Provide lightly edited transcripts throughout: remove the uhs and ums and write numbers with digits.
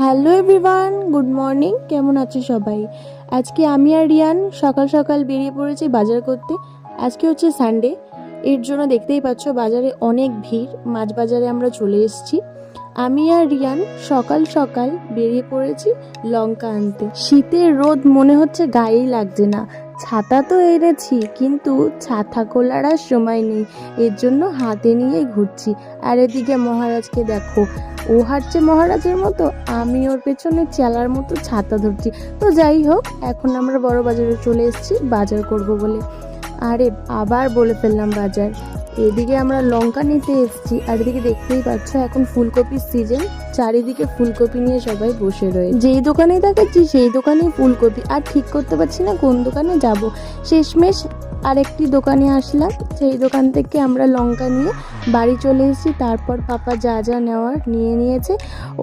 Hello everyone, good morning. কেমন আছো সবাই? আজকে আমি আর রিয়ান সকাল সকাল বেরিয়ে পড়েছি বাজার করতে। আজকে হচ্ছে সানডে, এর জন্য দেখতেই পাচ্ছ বাজারে অনেক ভিড়। মাছ বাজারে আমরা চলে এসেছি। আমি আর রিয়ান সকাল সকাল বেরিয়ে পড়েছি লঙ্কা আনতে। শীতের রোদ মনে হচ্ছে গায়েই লাগছে না। ছাতা তো এনেছি, কিন্তু ছাতা খোলার আর সময় নেই, এর জন্য হাতে নিয়েই ঘুরছি। আর এদিকে মহারাজকে দেখো, ও হাঁটছে মহারাজের মতো, আমি ওর পেছনে চেলার মতো ছাতা ধরছি। তো যাই হোক, এখন আমরা বড় বাজারে চলে এসেছি বাজার করব বলে। আরে আবার বলে ফেললাম বাজার। এদিকে আমরা লঙ্কা নিতে এসেছি, আর এদিকে দেখতেই পাচ্ছ এখন ফুলকপির সিজন। চারিদিকে ফুলকপি নিয়ে সবাই বসে রয়েছে। যেই দোকানে দেখাচ্ছি সেই দোকানেই ফুলকপি, আর ঠিক করতে পারছি না কোন দোকানে যাব। শেষমেশ আরেকটি দোকানে আসলাম, সেই দোকান থেকে আমরা লঙ্কা নিয়ে বাড়ি চলে এসেছি। তারপর পাপা যা যা নেওয়ার নিয়ে নিয়েছে,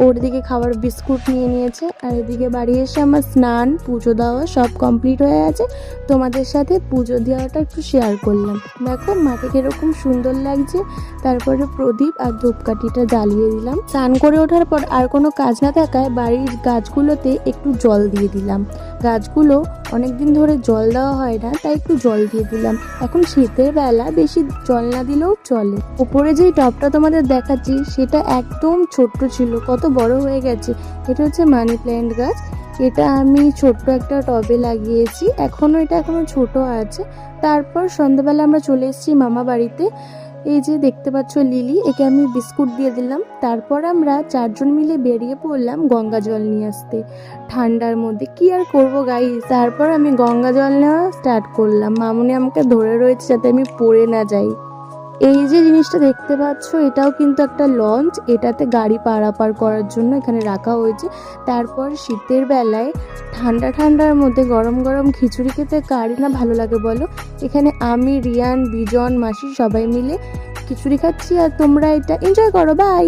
ওর দিকে খাবার বিস্কুট নিয়ে নিয়েছে। আর এদিকে বাড়ি এসে আমার স্নান পুজো দেওয়া সব কমপ্লিট হয়ে গেছে। তোমাদের সাথে পুজো দেওয়াটা একটু শেয়ার করলাম। দেখো মাকে কিরকম সুন্দর লাগছে। তারপরে প্রদীপ আর ধূপকাঠিটা জ্বালিয়ে দিলাম। স্নান করে ওঠার পর আর কোনো কাজ না থাকায় বাড়ির গাছগুলোতে একটু জল দিয়ে দিলাম। গাছগুলো অনেকদিন ধরে জল দেওয়া হয় না, তাই একটু জল দিয়ে দিলাম। এখন শীতের বেলা বেশি জল না দিলেও চলে। উপরে যেই টবটা তোমাদের দেখাচ্ছি সেটা একদম ছোট্ট ছিল, কত বড় হয়ে গেছে। এটা হচ্ছে মানি প্ল্যান্ট গাছ। এটা আমি ছোট্ট একটা টবে লাগিয়েছি, এটা এখনো ছোট আছে। তারপর সন্ধ্যাবেলা আমরা চলে এসেছি মামা বাড়িতে। এই যে দেখতে পাচ্ছ লিলি, একে আমি বিস্কুট দিয়ে দিলাম। তারপর আমরা চারজন মিলে বেরিয়ে পড়লাম গঙ্গা জল নিয়ে আসতে। ঠান্ডার মধ্যে কি আর করবো গাইস। তারপর আমি গঙ্গা জল নেওয়া স্টার্ট করলাম। মামুনি আমাকে ধরে রয়েছে যাতে আমি পড়ে না যাই। এই যে জিনিসটা দেখতে পাচ্ছ, এটাও কিন্তু একটা লঞ্চ। এটাতে গাড়ি পারাপার করার জন্য এখানে রাখা হয়েছে। তারপর শীতের বেলায় ঠান্ডার মধ্যে গরম গরম খিচুড়ি খেতে কারই না ভালো লাগে বলো। এখানে আমি, রিয়ান, বিজন, মাসি সবাই মিলে খিচুড়ি খাচ্ছি, আর তোমরা এটা এনজয় করো। বাই।